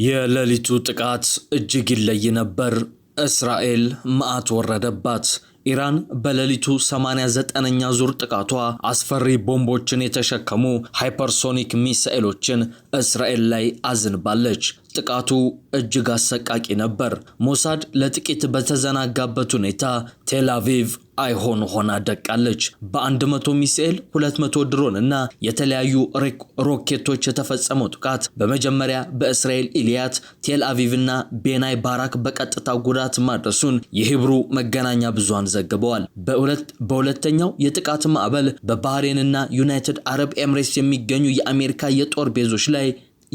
የሌሊቱ ጥቃት እጅግ ይለይ ነበር። እስራኤል መዓት ወረደባት። ኢራን በሌሊቱ 89ኛ ዙር ጥቃቷ አስፈሪ ቦምቦችን የተሸከሙ ሃይፐርሶኒክ ሚሳኤሎችን እስራኤል ላይ አዝንባለች። ጥቃቱ እጅግ አሰቃቂ ነበር። ሞሳድ ለጥቂት በተዘናጋበት ሁኔታ ቴል አቪቭ አይሆን ሆና ደቃለች። በ100 ሚሳኤል 200 ድሮን እና የተለያዩ ሮኬቶች የተፈጸመው ጥቃት በመጀመሪያ በእስራኤል ኢሊያት፣ ቴል አቪቭ እና ቤናይ ባራክ በቀጥታ ጉዳት ማድረሱን የሂብሩ መገናኛ ብዙሃን ዘግበዋል። በሁለተኛው የጥቃት ማዕበል በባህሬን እና ዩናይትድ አረብ ኤምሬትስ የሚገኙ የአሜሪካ የጦር ቤዞች ላይ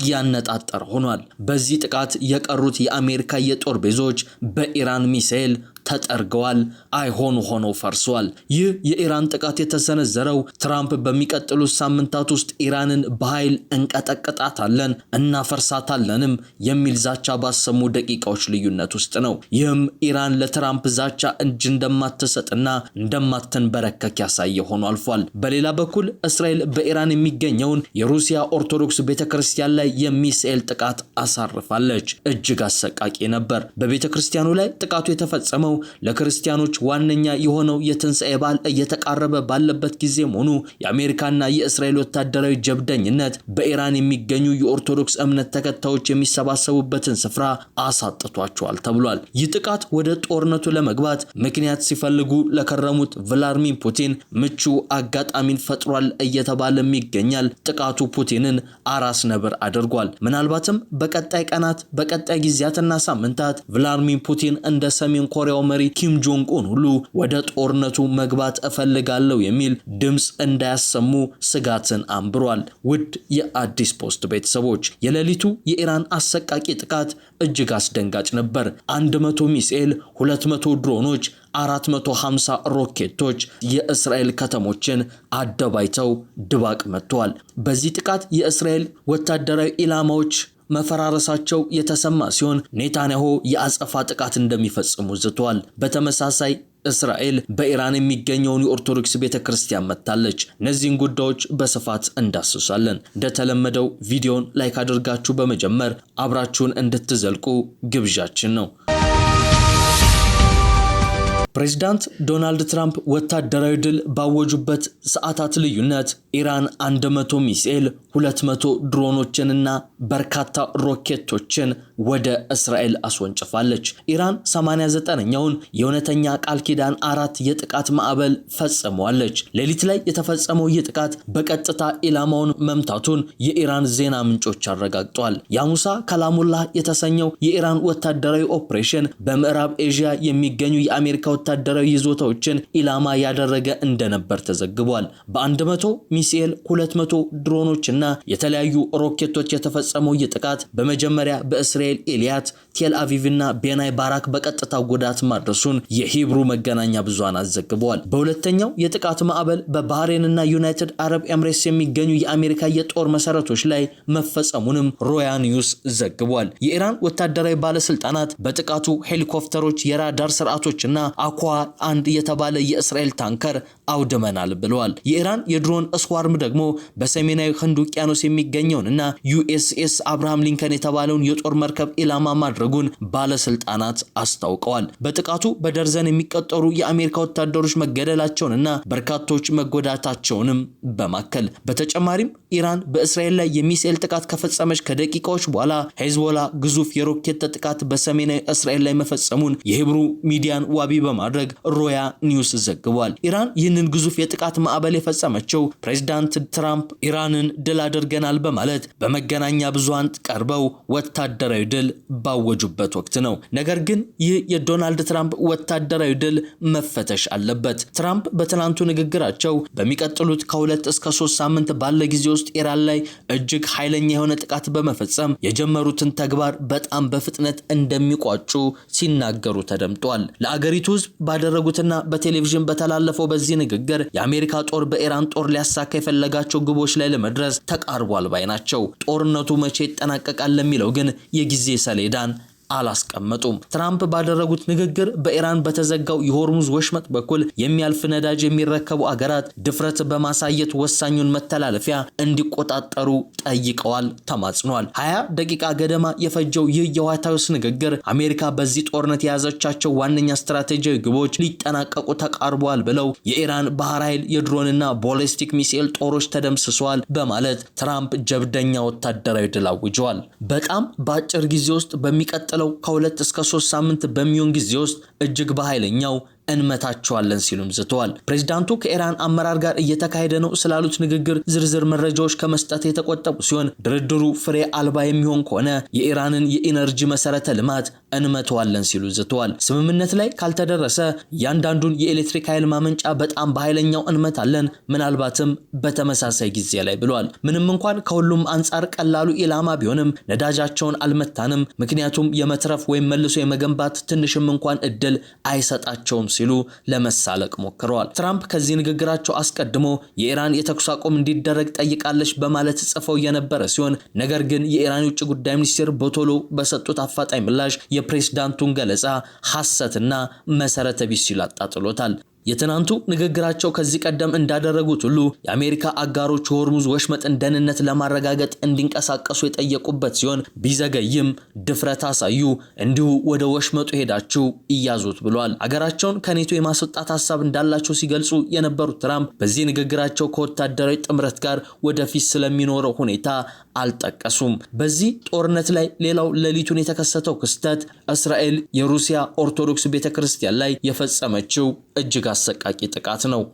ያነጣጠረ ሆኗል። በዚህ ጥቃት የቀሩት የአሜሪካ የጦር ቤዞች በኢራን ሚሳኤል ተጠርገዋል፣ አይሆኑ ሆነው ፈርሰዋል። ይህ የኢራን ጥቃት የተሰነዘረው ትራምፕ በሚቀጥሉት ሳምንታት ውስጥ ኢራንን በኃይል እንቀጠቅጣታለን እናፈርሳታለንም የሚል ዛቻ ባሰሙ ደቂቃዎች ልዩነት ውስጥ ነው። ይህም ኢራን ለትራምፕ ዛቻ እጅ እንደማትሰጥና እንደማትንበረከክ ያሳየ ሆኖ አልፏል። በሌላ በኩል እስራኤል በኢራን የሚገኘውን የሩሲያ ኦርቶዶክስ ቤተክርስቲያን ላይ የሚሳኤል ጥቃት አሳርፋለች። እጅግ አሰቃቂ ነበር። በቤተክርስቲያኑ ላይ ጥቃቱ የተፈጸመው ለክርስቲያኖች ዋነኛ የሆነው የትንሣኤ በዓል እየተቃረበ ባለበት ጊዜ መሆኑ የአሜሪካና የእስራኤል ወታደራዊ ጀብደኝነት በኢራን የሚገኙ የኦርቶዶክስ እምነት ተከታዮች የሚሰባሰቡበትን ስፍራ አሳጥቷቸዋል ተብሏል። ይህ ጥቃት ወደ ጦርነቱ ለመግባት ምክንያት ሲፈልጉ ለከረሙት ቭላድሚር ፑቲን ምቹ አጋጣሚን ፈጥሯል እየተባለ ይገኛል። ጥቃቱ ፑቲንን አራስ ነብር አድርጓል። ምናልባትም በቀጣይ ቀናት በቀጣይ ጊዜያትና ሳምንታት ቭላድሚር ፑቲን እንደ ሰሜን ኮሪያው መሪ ኪም ጆንግ ኡን ሁሉ ወደ ጦርነቱ መግባት እፈልጋለሁ የሚል ድምጽ እንዳያሰሙ ስጋትን አንብሯል። ውድ የአዲስ ፖስት ቤተሰቦች፣ የሌሊቱ የኢራን አሰቃቂ ጥቃት እጅግ አስደንጋጭ ነበር። 100 ሚሳኤል፣ 200 ድሮኖች፣ 450 ሮኬቶች የእስራኤል ከተሞችን አደባይተው ድባቅ መጥተዋል። በዚህ ጥቃት የእስራኤል ወታደራዊ ኢላማዎች መፈራረሳቸው የተሰማ ሲሆን ኔታንያሁ የአጸፋ ጥቃት እንደሚፈጽሙ ዝተዋል። በተመሳሳይ እስራኤል በኢራን የሚገኘውን የኦርቶዶክስ ቤተክርስቲያን መታለች። እነዚህን ጉዳዮች በስፋት እንዳስሳለን። እንደተለመደው ቪዲዮን ላይክ አድርጋችሁ በመጀመር አብራችሁን እንድትዘልቁ ግብዣችን ነው። ፕሬዚዳንት ዶናልድ ትራምፕ ወታደራዊ ድል ባወጁበት ሰዓታት ልዩነት ኢራን 100 ሚሳኤል፣ 200 ድሮኖችንና በርካታ ሮኬቶችን ወደ እስራኤል አስወንጭፋለች። ኢራን 89ኛውን የእውነተኛ ቃል ኪዳን 4 የጥቃት ማዕበል ፈጽመዋለች። ሌሊት ላይ የተፈጸመው ይህ ጥቃት በቀጥታ ኢላማውን መምታቱን የኢራን ዜና ምንጮች አረጋግጠዋል። ያሙሳ ካላሙላህ የተሰኘው የኢራን ወታደራዊ ኦፕሬሽን በምዕራብ ኤዥያ የሚገኙ የአሜሪካ ወታደራዊ ይዞታዎችን ኢላማ ያደረገ እንደነበር ተዘግቧል። በ100 ሚሳኤል፣ 200 ድሮኖችና የተለያዩ ሮኬቶች የተፈጸመው ይህ ጥቃት በመጀመሪያ በእስራኤል ኢሊያት፣ ቴል አቪቭና ቤናይ ባራክ በቀጥታ ጉዳት ማድረሱን የሂብሩ መገናኛ ብዙሃን አዘግበዋል። በሁለተኛው የጥቃት ማዕበል በባህሬንና ዩናይትድ አረብ ኤምሬትስ የሚገኙ የአሜሪካ የጦር መሰረቶች ላይ መፈጸሙንም ሮያ ኒውስ ዘግቧል። የኢራን ወታደራዊ ባለስልጣናት በጥቃቱ ሄሊኮፕተሮች፣ የራዳር ስርዓቶችና አኳ አንድ የተባለ የእስራኤል ታንከር አውድመናል ብለዋል። የኢራን የድሮን ስኳርም ደግሞ በሰሜናዊ ህንድ ውቅያኖስ የሚገኘውንና ዩኤስኤስ አብርሃም ሊንከን የተባለውን የጦር መርከብ ኢላማ ማድረጉን ባለስልጣናት አስታውቀዋል። በጥቃቱ በደርዘን የሚቆጠሩ የአሜሪካ ወታደሮች መገደላቸውንና በርካቶች መጎዳታቸውንም በማከል በተጨማሪም ኢራን በእስራኤል ላይ የሚሳኤል ጥቃት ከፈጸመች ከደቂቃዎች በኋላ ሄዝቦላ ግዙፍ የሮኬት ጥቃት በሰሜናዊ እስራኤል ላይ መፈጸሙን የሂብሩ ሚዲያን ዋቢ በማድረግ ሮያ ኒውስ ዘግቧል። ኢራን ይህንን ግዙፍ የጥቃት ማዕበል የፈጸመችው ፕሬዚዳንት ትራምፕ ኢራንን ድል አድርገናል በማለት በመገናኛ ብዙሃን ቀርበው ወታደራዊ ድል ባወጁበት ወቅት ነው። ነገር ግን ይህ የዶናልድ ትራምፕ ወታደራዊ ድል መፈተሽ አለበት። ትራምፕ በትናንቱ ንግግራቸው በሚቀጥሉት ከ2 እስከ 3 ሳምንት ባለ ጊዜ ውስጥ ኢራን ላይ እጅግ ኃይለኛ የሆነ ጥቃት በመፈጸም የጀመሩትን ተግባር በጣም በፍጥነት እንደሚቋጩ ሲናገሩ ተደምጧል። ለአገሪቱ ህዝብ ባደረጉትና በቴሌቪዥን በተላለፈው በዚህ ንግግር የአሜሪካ ጦር በኢራን ጦር ሊያሳካ የፈለጋቸው ግቦች ላይ ለመድረስ ተቃርቧል ባይ ናቸው። ጦርነቱ መቼ ይጠናቀቃል ለሚለው ግን የጊዜ ሰሌዳን አላስቀመጡም። ትራምፕ ባደረጉት ንግግር በኢራን በተዘጋው የሆርሙዝ ወሽመጥ በኩል የሚያልፍ ነዳጅ የሚረከቡ አገራት ድፍረት በማሳየት ወሳኙን መተላለፊያ እንዲቆጣጠሩ ጠይቀዋል፣ ተማጽኗል። 20 ደቂቃ ገደማ የፈጀው ይህ የዋይት ሃውስ ንግግር አሜሪካ በዚህ ጦርነት የያዘቻቸው ዋነኛ ስትራቴጂያዊ ግቦች ሊጠናቀቁ ተቃርበዋል ብለው የኢራን ባህር ኃይል የድሮንና ቦሊስቲክ ሚሳኤል ጦሮች ተደምስሰዋል በማለት ትራምፕ ጀብደኛ ወታደራዊ ድል አውጀዋል። በጣም በአጭር ጊዜ ውስጥ በሚቀጥለው ከ2 እስከ 3 ሳምንት በሚሆን ጊዜ ውስጥ እጅግ በኃይለኛው እንመታቸዋለን ሲሉም ዝተዋል። ፕሬዝዳንቱ ከኢራን አመራር ጋር እየተካሄደ ነው ስላሉት ንግግር ዝርዝር መረጃዎች ከመስጠት የተቆጠቡ ሲሆን ድርድሩ ፍሬ አልባ የሚሆን ከሆነ የኢራንን የኢነርጂ መሰረተ ልማት እንመተዋለን ሲሉ ዝተዋል። ስምምነት ላይ ካልተደረሰ ያንዳንዱን የኤሌክትሪክ ኃይል ማመንጫ በጣም በኃይለኛው እንመታለን፣ ምናልባትም በተመሳሳይ ጊዜ ላይ ብለዋል። ምንም እንኳን ከሁሉም አንጻር ቀላሉ ኢላማ ቢሆንም ነዳጃቸውን አልመታንም፣ ምክንያቱም የመትረፍ ወይም መልሶ የመገንባት ትንሽም እንኳን እድል አይሰጣቸውም ሲሉ ለመሳለቅ ሞክረዋል። ትራምፕ ከዚህ ንግግራቸው አስቀድሞ የኢራን የተኩስ አቁም እንዲደረግ ጠይቃለች በማለት ጽፈው የነበረ ሲሆን ነገር ግን የኢራን የውጭ ጉዳይ ሚኒስቴር በቶሎ በሰጡት አፋጣኝ ምላሽ የፕሬዝዳንቱን ገለጻ ሐሰትና መሰረተ ቢስ ሲሉ አጣጥሎታል። የትናንቱ ንግግራቸው ከዚህ ቀደም እንዳደረጉት ሁሉ የአሜሪካ አጋሮች ሆርሙዝ ወሽመጥን ደህንነት ለማረጋገጥ እንዲንቀሳቀሱ የጠየቁበት ሲሆን ቢዘገይም ድፍረት አሳዩ፣ እንዲሁ ወደ ወሽመጡ ሄዳችሁ እያዙት ብሏል። አገራቸውን ከኔቶ የማስወጣት ሐሳብ እንዳላቸው ሲገልጹ የነበሩት ትራምፕ በዚህ ንግግራቸው ከወታደራዊ ጥምረት ጋር ወደፊት ስለሚኖረው ሁኔታ አልጠቀሱም። በዚህ ጦርነት ላይ ሌላው ሌሊቱን የተከሰተው ክስተት እስራኤል የሩሲያ ኦርቶዶክስ ቤተክርስቲያን ላይ የፈጸመችው እጅግ አሰቃቂ ጥቃት ነው።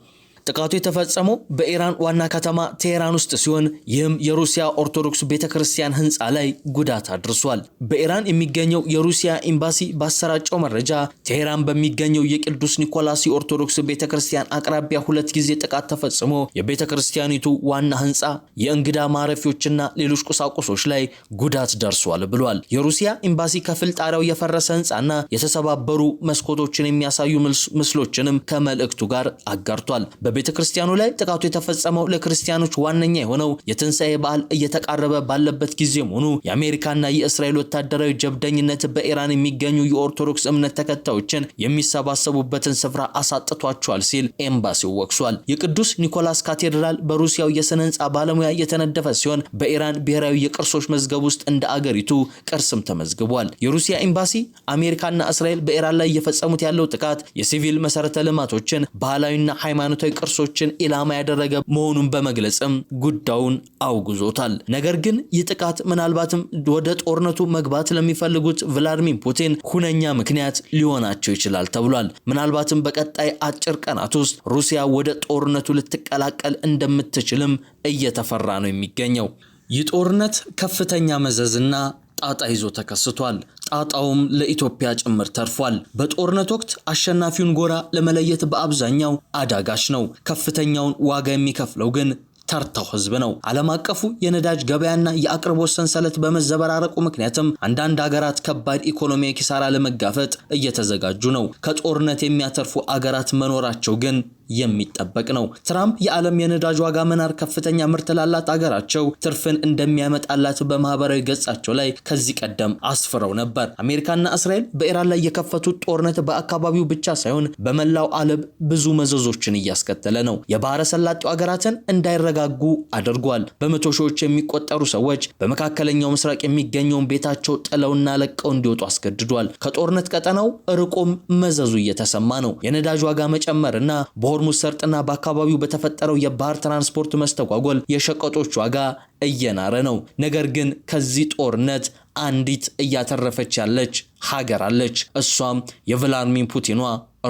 ጥቃቱ የተፈጸመው በኢራን ዋና ከተማ ቴሄራን ውስጥ ሲሆን ይህም የሩሲያ ኦርቶዶክስ ቤተክርስቲያን ህንፃ ላይ ጉዳት አድርሷል። በኢራን የሚገኘው የሩሲያ ኤምባሲ ባሰራጨው መረጃ ቴሄራን በሚገኘው የቅዱስ ኒኮላስ ኦርቶዶክስ ቤተክርስቲያን አቅራቢያ 2 ጊዜ ጥቃት ተፈጽሞ የቤተክርስቲያኒቱ ዋና ህንፃ፣ የእንግዳ ማረፊያዎችና ሌሎች ቁሳቁሶች ላይ ጉዳት ደርሷል ብሏል። የሩሲያ ኤምባሲ ከፍል ጣሪያው የፈረሰ ህንፃና የተሰባበሩ መስኮቶችን የሚያሳዩ ምስሎችንም ከመልእክቱ ጋር አጋርቷል። በቤተክርስቲያኑ ላይ ጥቃቱ የተፈጸመው ለክርስቲያኖች ዋነኛ የሆነው የትንሣኤ በዓል እየተቃረበ ባለበት ጊዜ መሆኑ የአሜሪካና የእስራኤል ወታደራዊ ጀብደኝነት በኢራን የሚገኙ የኦርቶዶክስ እምነት ተከታዮችን የሚሰባሰቡበትን ስፍራ አሳጥቷቸዋል ሲል ኤምባሲው ወቅሷል። የቅዱስ ኒኮላስ ካቴድራል በሩሲያው የሥነ ህንፃ ባለሙያ የተነደፈ ሲሆን በኢራን ብሔራዊ የቅርሶች መዝገብ ውስጥ እንደ አገሪቱ ቅርስም ተመዝግቧል። የሩሲያ ኤምባሲ አሜሪካና እስራኤል በኢራን ላይ እየፈጸሙት ያለው ጥቃት የሲቪል መሰረተ ልማቶችን፣ ባህላዊና ሃይማኖታዊ ቅርሶችን ኢላማ ያደረገ መሆኑን በመግለጽም ጉዳዩን አውግዞታል። ነገር ግን ይህ ጥቃት ምናልባትም ወደ ጦርነቱ መግባት ለሚፈልጉት ቭላድሚር ፑቲን ሁነኛ ምክንያት ሊሆናቸው ይችላል ተብሏል። ምናልባትም በቀጣይ አጭር ቀናት ውስጥ ሩሲያ ወደ ጦርነቱ ልትቀላቀል እንደምትችልም እየተፈራ ነው የሚገኘው። ይህ ጦርነት ከፍተኛ መዘዝና ጣጣ ይዞ ተከስቷል። ጣጣውም ለኢትዮጵያ ጭምር ተርፏል። በጦርነት ወቅት አሸናፊውን ጎራ ለመለየት በአብዛኛው አዳጋች ነው። ከፍተኛውን ዋጋ የሚከፍለው ግን ተርታው ህዝብ ነው። ዓለም አቀፉ የነዳጅ ገበያና የአቅርቦት ሰንሰለት በመዘበራረቁ ምክንያትም አንዳንድ ሀገራት ከባድ ኢኮኖሚያዊ ኪሳራ ለመጋፈጥ እየተዘጋጁ ነው። ከጦርነት የሚያተርፉ አገራት መኖራቸው ግን የሚጠበቅ ነው። ትራምፕ የዓለም የነዳጅ ዋጋ መናር ከፍተኛ ምርት ላላት አገራቸው ትርፍን እንደሚያመጣላት በማህበራዊ ገጻቸው ላይ ከዚህ ቀደም አስፍረው ነበር። አሜሪካና እስራኤል በኢራን ላይ የከፈቱት ጦርነት በአካባቢው ብቻ ሳይሆን በመላው ዓለም ብዙ መዘዞችን እያስከተለ ነው። የባህረ ሰላጤው አገራትን እንዳይረጋጉ አድርጓል። በመቶ ሺዎች የሚቆጠሩ ሰዎች በመካከለኛው ምስራቅ የሚገኘውን ቤታቸው ጥለውና ለቀው እንዲወጡ አስገድዷል። ከጦርነት ቀጠናው ርቆም መዘዙ እየተሰማ ነው። የነዳጅ ዋጋ መጨመርና በሆርሙዝ ሰርጥና በአካባቢው በተፈጠረው የባህር ትራንስፖርት መስተጓጎል የሸቀጦች ዋጋ እየናረ ነው። ነገር ግን ከዚህ ጦርነት አንዲት እያተረፈች ያለች ሀገር አለች። እሷም የቭላድሚር ፑቲኗ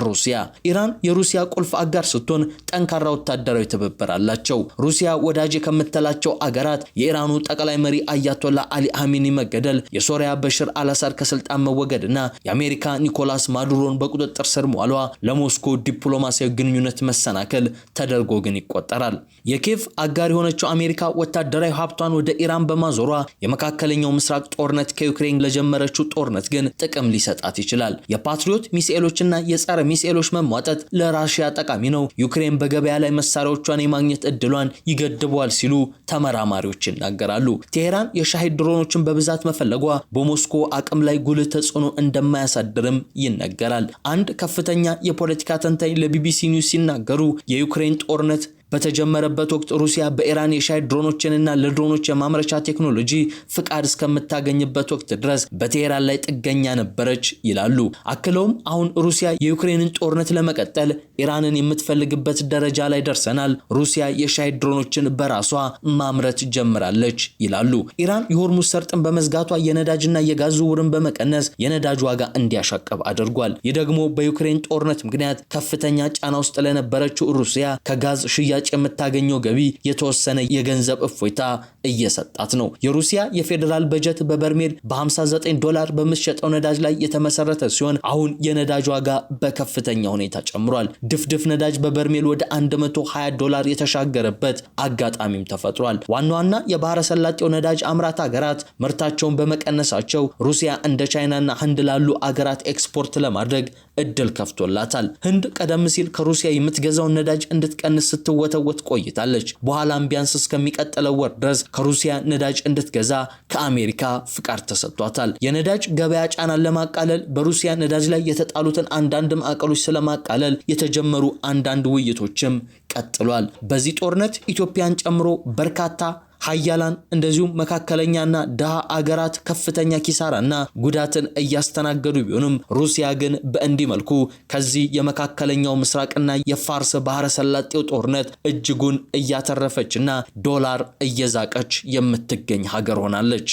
ሩሲያ። ኢራን የሩሲያ ቁልፍ አጋር ስትሆን ጠንካራ ወታደራዊ ትብብር አላቸው። ሩሲያ ወዳጅ ከምትላቸው አገራት የኢራኑ ጠቅላይ መሪ አያቶላ አሊ ኻሜኒ መገደል፣ የሶሪያ በሽር አልአሳድ ከስልጣን መወገድና የአሜሪካ ኒኮላስ ማዱሮን በቁጥጥር ስር መዋሏ ለሞስኮ ዲፕሎማሲያዊ ግንኙነት መሰናከል ተደርጎ ግን ይቆጠራል። የኪየቭ አጋር የሆነችው አሜሪካ ወታደራዊ ሀብቷን ወደ ኢራን በማዞሯ የመካከለኛው ምስራቅ ጦር ጦርነት ከዩክሬን ለጀመረችው ጦርነት ግን ጥቅም ሊሰጣት ይችላል። የፓትሪዮት ሚሳኤሎችና የጸረ ሚሳኤሎች መሟጠጥ ለራሺያ ጠቃሚ ነው፣ ዩክሬን በገበያ ላይ መሳሪያዎቿን የማግኘት እድሏን ይገድበዋል ሲሉ ተመራማሪዎች ይናገራሉ። ቴሄራን የሻሂድ ድሮኖችን በብዛት መፈለጓ በሞስኮ አቅም ላይ ጉልህ ተጽዕኖ እንደማያሳድርም ይነገራል። አንድ ከፍተኛ የፖለቲካ ተንታኝ ለቢቢሲ ኒውስ ሲናገሩ የዩክሬን ጦርነት በተጀመረበት ወቅት ሩሲያ በኢራን የሻሂድ ድሮኖችንና ለድሮኖች የማምረቻ ቴክኖሎጂ ፍቃድ እስከምታገኝበት ወቅት ድረስ በቴሄራን ላይ ጥገኛ ነበረች ይላሉ። አክለውም አሁን ሩሲያ የዩክሬንን ጦርነት ለመቀጠል ኢራንን የምትፈልግበት ደረጃ ላይ ደርሰናል፣ ሩሲያ የሻሂድ ድሮኖችን በራሷ ማምረት ጀምራለች ይላሉ። ኢራን የሆርሙዝ ሰርጥን በመዝጋቷ የነዳጅና የጋዝ ዝውውርን በመቀነስ የነዳጅ ዋጋ እንዲያሻቀብ አድርጓል። ይህ ደግሞ በዩክሬን ጦርነት ምክንያት ከፍተኛ ጫና ውስጥ ለነበረችው ሩሲያ ከጋዝ ሽያጭ የምታገኘው ገቢ የተወሰነ የገንዘብ እፎይታ እየሰጣት ነው። የሩሲያ የፌዴራል በጀት በበርሜል $59 በምትሸጠው ነዳጅ ላይ የተመሰረተ ሲሆን አሁን የነዳጅ ዋጋ በከፍተኛ ሁኔታ ጨምሯል። ድፍድፍ ነዳጅ በበርሜል ወደ $120 የተሻገረበት አጋጣሚም ተፈጥሯል። ዋና የባህረ ሰላጤው ነዳጅ አምራች ሀገራት ምርታቸውን በመቀነሳቸው ሩሲያ እንደ ቻይናና ህንድ ላሉ አገራት ኤክስፖርት ለማድረግ እድል ከፍቶላታል። ህንድ ቀደም ሲል ከሩሲያ የምትገዛውን ነዳጅ እንድትቀንስ ስትወተወት ቆይታለች። በኋላም ቢያንስ እስከሚቀጥለው ወር ድረስ ከሩሲያ ነዳጅ እንድትገዛ ከአሜሪካ ፍቃድ ተሰጥቷታል። የነዳጅ ገበያ ጫናን ለማቃለል በሩሲያ ነዳጅ ላይ የተጣሉትን አንዳንድ ማዕቀሎች ስለማቃለል የተጀመሩ አንዳንድ ውይይቶችም ቀጥሏል። በዚህ ጦርነት ኢትዮጵያን ጨምሮ በርካታ ሀያላን እንደዚሁም መካከለኛና ደሃ አገራት ከፍተኛ ኪሳራና ጉዳትን እያስተናገዱ ቢሆንም ሩሲያ ግን በእንዲህ መልኩ ከዚህ የመካከለኛው ምስራቅና የፋርስ ባህረ ሰላጤው ጦርነት እጅጉን እያተረፈችና ዶላር እየዛቀች የምትገኝ ሀገር ሆናለች።